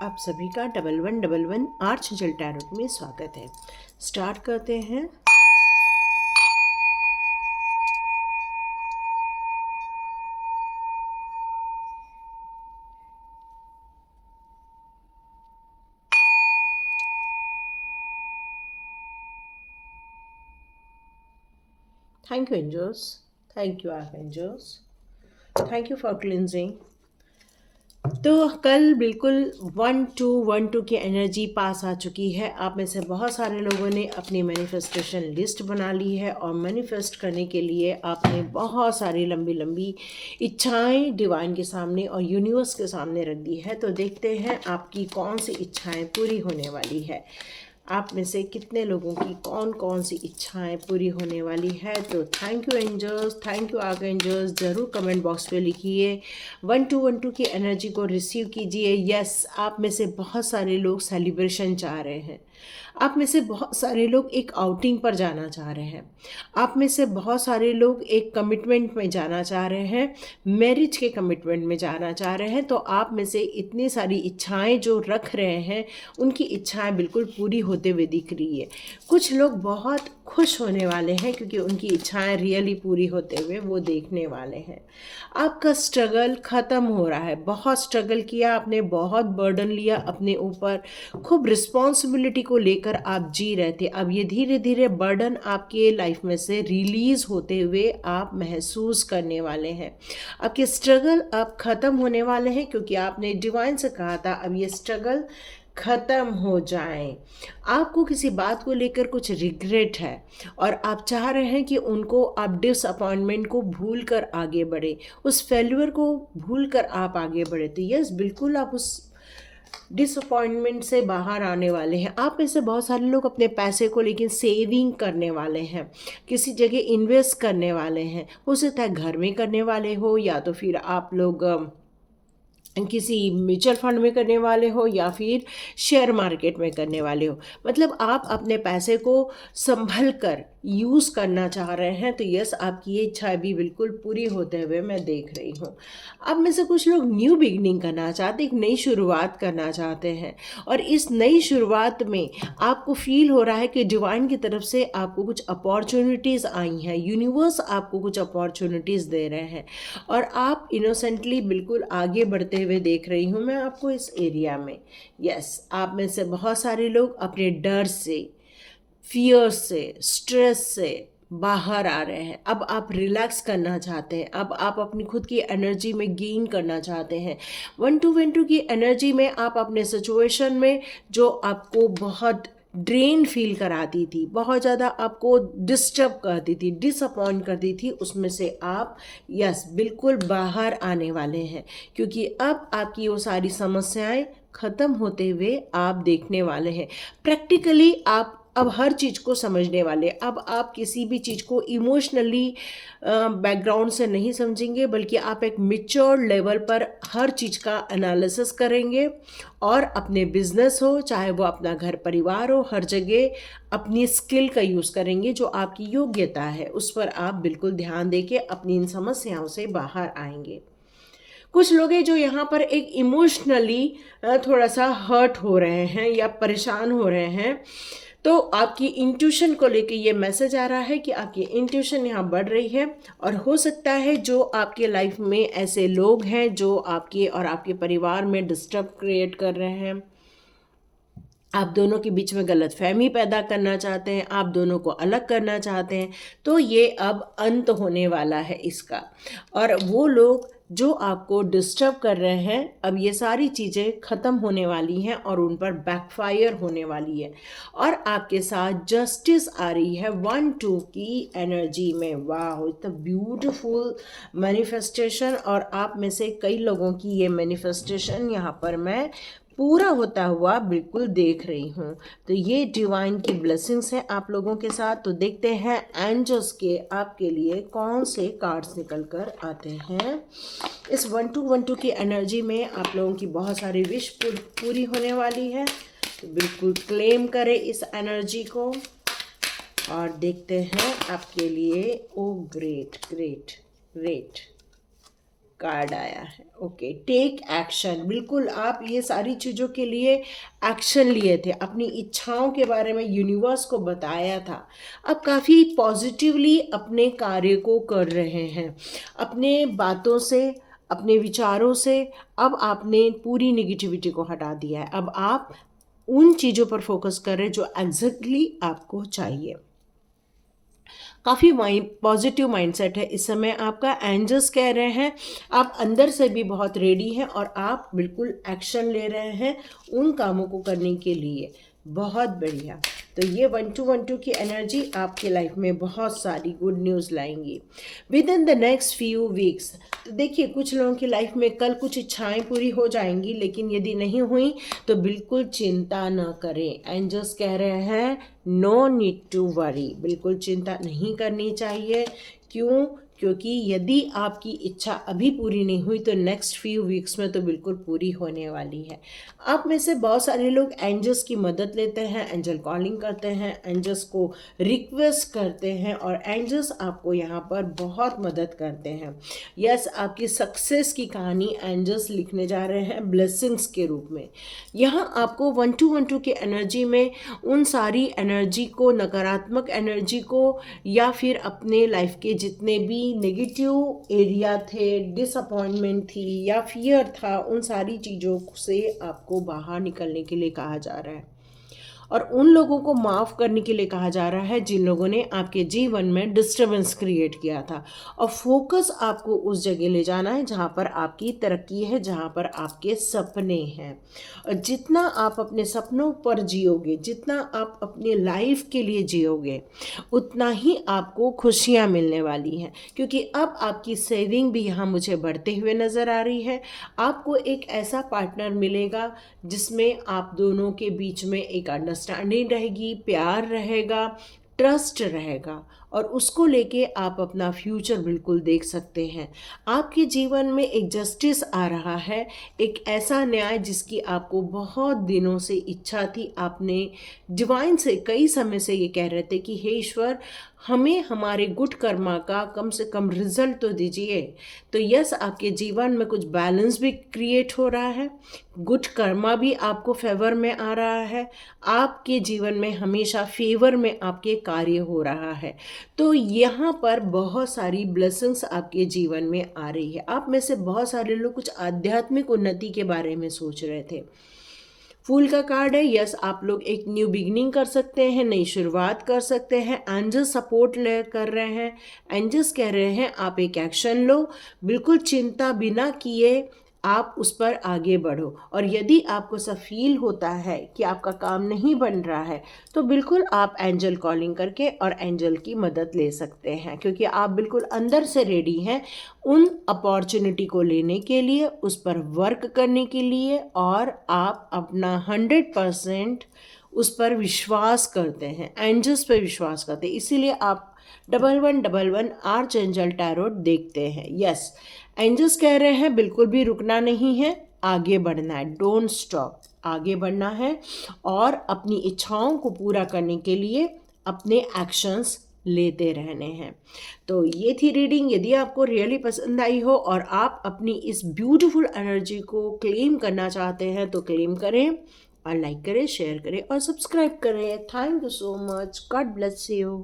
आप सभी का 1111 आर्चएंजल टैरोट में स्वागत है। स्टार्ट करते हैं। Thank you angels, thank you archangels, thank you for cleansing. तो कल बिल्कुल 1212 की एनर्जी पास आ चुकी है। आप में से बहुत सारे लोगों ने अपनी मैनिफेस्टेशन लिस्ट बना ली है और मैनिफेस्ट करने के लिए आपने बहुत सारी लंबी लंबी इच्छाएं डिवाइन के सामने और यूनिवर्स के सामने रख दी है। तो देखते हैं आपकी कौन सी इच्छाएं पूरी होने वाली है। आप में से कितने लोगों की कौन कौन सी इच्छाएं पूरी होने वाली है। तो thank you angels, thank you archangels. ज़रूर कमेंट बॉक्स पे लिखिए। 1212 की एनर्जी को रिसीव कीजिए। यस, आप में से बहुत सारे लोग सेलिब्रेशन चाह रहे हैं। आप में से बहुत सारे लोग एक आउटिंग पर जाना चाह रहे हैं। आप में से बहुत सारे लोग एक कमिटमेंट में जाना चाह रहे हैं, मैरिज के कमिटमेंट में जाना चाह रहे हैं। तो आप में से इतनी सारी इच्छाएं जो रख रहे हैं, उनकी इच्छाएं बिल्कुल पूरी होते हुए दिख रही है। कुछ लोग बहुत खुश होने वाले हैं क्योंकि उनकी इच्छाएं रियली पूरी होते हुए वो देखने वाले हैं। आपका स्ट्रगल ख़त्म हो रहा है। बहुत स्ट्रगल किया आपने, बहुत बर्डन लिया अपने ऊपर, खूब रिस्पॉन्सिबिलिटी को लेकर आप जी रहे थे। अब ये धीरे धीरे बर्डन आपके लाइफ में से रिलीज़ होते हुए आप महसूस करने वाले हैं। आपके स्ट्रगल अब ख़त्म होने वाले हैं क्योंकि आपने डिवाइन से कहा था अब ये स्ट्रगल ख़त्म हो जाए। आपको किसी बात को लेकर कुछ रिग्रेट है और आप चाह रहे हैं कि उनको आप डिसअपॉइंटमेंट को भूल कर आगे बढ़े, उस फेल्यूर को भूल कर आप आगे बढ़े। तो यस, बिल्कुल आप उस डिसअपॉइंटमेंट से बाहर आने वाले हैं। आप में से बहुत सारे लोग अपने पैसे को लेकिन सेविंग करने वाले हैं, किसी जगह इन्वेस्ट करने वाले हैं। हो सकता है घर में करने वाले हो, या तो फिर आप लोग किसी म्यूचुअल फंड में करने वाले हो, या फिर शेयर मार्केट में करने वाले हो। मतलब आप अपने पैसे को संभल कर यूज़ करना चाह रहे हैं। तो यस, आपकी ये इच्छा भी बिल्कुल पूरी होते हुए मैं देख रही हूँ। अब में से कुछ लोग न्यू बिगनिंग करना चाहते हैं, एक नई शुरुआत करना चाहते हैं। और इस नई शुरुआत में आपको फील हो रहा है कि डिवाइन की तरफ से आपको कुछ अपॉर्चुनिटीज़ आई हैं, यूनिवर्स आपको कुछ अपॉर्चुनिटीज़ दे रहे हैं और आप इनोसेंटली बिल्कुल आगे बढ़ते हुए देख रही हूँ मैं आपको इस एरिया में। यस, आप में से बहुत सारे लोग अपने डर से, फियर से, स्ट्रेस से बाहर आ रहे हैं। अब आप रिलैक्स करना चाहते हैं, अब आप अपनी खुद की एनर्जी में गेन करना चाहते हैं। 1212 की एनर्जी में आप अपने सिचुएशन में जो आपको बहुत ड्रेन फील कराती थी, बहुत ज़्यादा आपको डिस्टर्ब करती थी, डिसअपॉइंट करती थी, उसमें से आप यस बिल्कुल बाहर आने वाले हैं क्योंकि अब आपकी वो सारी समस्याएं ख़त्म होते हुए आप देखने वाले हैं। प्रैक्टिकली आप अब हर चीज़ को समझने वाले। अब आप किसी भी चीज़ को इमोशनली बैकग्राउंड से नहीं समझेंगे, बल्कि आप एक मैच्योर लेवल पर हर चीज़ का एनालिसिस करेंगे और अपने बिजनेस हो, चाहे वो अपना घर परिवार हो, हर जगह अपनी स्किल का यूज़ करेंगे। जो आपकी योग्यता है उस पर आप बिल्कुल ध्यान देके अपनी इन समस्याओं से बाहर आएंगे। कुछ लोग हैं जो यहाँ पर एक इमोशनली थोड़ा सा हर्ट हो रहे हैं या परेशान हो रहे हैं। तो आपकी इंट्यूशन को लेके ये मैसेज आ रहा है कि आपकी इंट्यूशन यहाँ बढ़ रही है और हो सकता है जो आपके लाइफ में ऐसे लोग हैं जो आपके और आपके परिवार में डिस्टर्ब क्रिएट कर रहे हैं, आप दोनों के बीच में गलतफहमी पैदा करना चाहते हैं, आप दोनों को अलग करना चाहते हैं। तो ये अब अंत होने वाला है इसका। और वो लोग जो आपको डिस्टर्ब कर रहे हैं, अब ये सारी चीज़ें ख़त्म होने वाली हैं और उन पर बैकफायर होने वाली है और आपके साथ जस्टिस आ रही है 1-2 की एनर्जी में। वाह, इतना ब्यूटीफुल मैनिफेस्टेशन। और आप में से कई लोगों की ये मैनिफेस्टेशन यहाँ पर मैं पूरा होता हुआ बिल्कुल देख रही हूँ। तो ये डिवाइन की ब्लेसिंग्स है आप लोगों के साथ। तो देखते हैं एंजल्स के आपके लिए कौन से कार्ड्स निकल कर आते हैं। इस 1212 की एनर्जी में आप लोगों की बहुत सारी विश पूरी होने वाली है। तो बिल्कुल क्लेम करें इस एनर्जी को और देखते हैं आपके लिए। Oh great great great card आया है। Okay, take action. बिल्कुल आप ये सारी चीज़ों के लिए एक्शन लिए थे, अपनी इच्छाओं के बारे में यूनिवर्स को बताया था। अब काफ़ी पॉजिटिवली अपने कार्य को कर रहे हैं, अपने बातों से, अपने विचारों से। अब आपने पूरी निगेटिविटी को हटा दिया है। अब आप उन चीज़ों पर फोकस कर रहे हैं जो एग्जैक्टली आपको चाहिए। काफ़ी पॉजिटिव माइंडसेट है इस समय आपका। एंजल्स कह रहे हैं आप अंदर से भी बहुत रेडी हैं और आप बिल्कुल एक्शन ले रहे हैं उन कामों को करने के लिए। बहुत बढ़िया। तो ये 1212 की एनर्जी आपकी लाइफ में बहुत सारी गुड न्यूज़ लाएंगी within the next few weeks. तो देखिए, कुछ लोगों की लाइफ में कल कुछ इच्छाएं पूरी हो जाएंगी, लेकिन यदि नहीं हुई तो बिल्कुल चिंता न करें। एंजल्स कह रहे हैं नो नीड टू वरी, बिल्कुल चिंता नहीं करनी चाहिए। क्यों? क्योंकि यदि आपकी इच्छा अभी पूरी नहीं हुई तो नेक्स्ट फ्यू वीक्स में तो बिल्कुल पूरी होने वाली है। आप में से बहुत सारे लोग एंजल्स की मदद लेते हैं, एंजल कॉलिंग करते हैं, एंजल्स को रिक्वेस्ट करते हैं और एंजल्स आपको यहाँ पर बहुत मदद करते हैं। यस, आपकी सक्सेस की कहानी एंजल्स लिखने जा रहे हैं ब्लेसिंग्स के रूप में। यहाँ आपको 1212 की एनर्जी में उन सारी एनर्जी को, नकारात्मक एनर्जी को, या फिर अपने लाइफ के जितने भी नेगेटिव एरिया थे, डिसअपॉइंटमेंट थी या फियर था, उन सारी चीज़ों से आपको बाहर निकलने के लिए कहा जा रहा है और उन लोगों को माफ़ करने के लिए कहा जा रहा है जिन लोगों ने आपके जीवन में डिस्टर्बेंस क्रिएट किया था। और फोकस आपको उस जगह ले जाना है जहाँ पर आपकी तरक्की है, जहाँ पर आपके सपने हैं। और जितना आप अपने सपनों पर जियोगे, जितना आप अपने लाइफ के लिए जियोगे, उतना ही आपको खुशियाँ मिलने वाली हैं। क्योंकि अब आपकी सेविंग भी यहाँ मुझे बढ़ते हुए नज़र आ रही है। आपको एक ऐसा पार्टनर मिलेगा जिसमें आप दोनों के बीच में एक अंडरस्टैंडिंग रहेगी, प्यार रहेगा, ट्रस्ट रहेगा और उसको लेके आप अपना फ्यूचर बिल्कुल देख सकते हैं। आपके जीवन में एक जस्टिस आ रहा है, एक ऐसा न्याय जिसकी आपको बहुत दिनों से इच्छा थी। आपने डिवाइन से कई समय से ये कह रहे थे कि हे ईश्वर, हमें हमारे गुड कर्मा का कम से कम रिजल्ट तो दीजिए। तो यस, आपके जीवन में कुछ बैलेंस भी क्रिएट हो रहा है, गुड कर्मा भी आपको फेवर में आ रहा है, आपके जीवन में हमेशा फेवर में आपके कार्य हो रहा है। तो यहाँ पर बहुत सारी ब्लेसिंग्स आपके जीवन में आ रही है। आप में से बहुत सारे लोग कुछ आध्यात्मिक उन्नति के बारे में सोच रहे थे। फूल का कार्ड है। यस, आप लोग एक न्यू बिगनिंग कर सकते हैं, नई शुरुआत कर सकते हैं। एंजल्स सपोर्ट ले कर रहे हैं। एंजल्स कह रहे हैं आप एक एक्शन लो, बिल्कुल चिंता बिना किए आप उस पर आगे बढ़ो। और यदि आपको ऐसा फील होता है कि आपका काम नहीं बन रहा है तो बिल्कुल आप एंजल कॉलिंग करके और एंजल की मदद ले सकते हैं, क्योंकि आप बिल्कुल अंदर से रेडी हैं उन अपॉर्चुनिटी को लेने के लिए, उस पर वर्क करने के लिए, और आप अपना 100% उस पर विश्वास करते हैं, एंजल्स पर विश्वास करते हैं। इसीलिए आप 1111 आर्च एंजल टैरोट देखते हैं। यस, एंजल्स कह रहे हैं बिल्कुल भी रुकना नहीं है, आगे बढ़ना है। डोंट स्टॉप, आगे बढ़ना है और अपनी इच्छाओं को पूरा करने के लिए अपने एक्शंस लेते रहने हैं। तो ये थी रीडिंग। यदि आपको रियली पसंद आई हो और आप अपनी इस ब्यूटीफुल एनर्जी को क्लेम करना चाहते हैं तो क्लेम करें और लाइक करें, शेयर करें और सब्सक्राइब करें। Thank you so much. God bless you.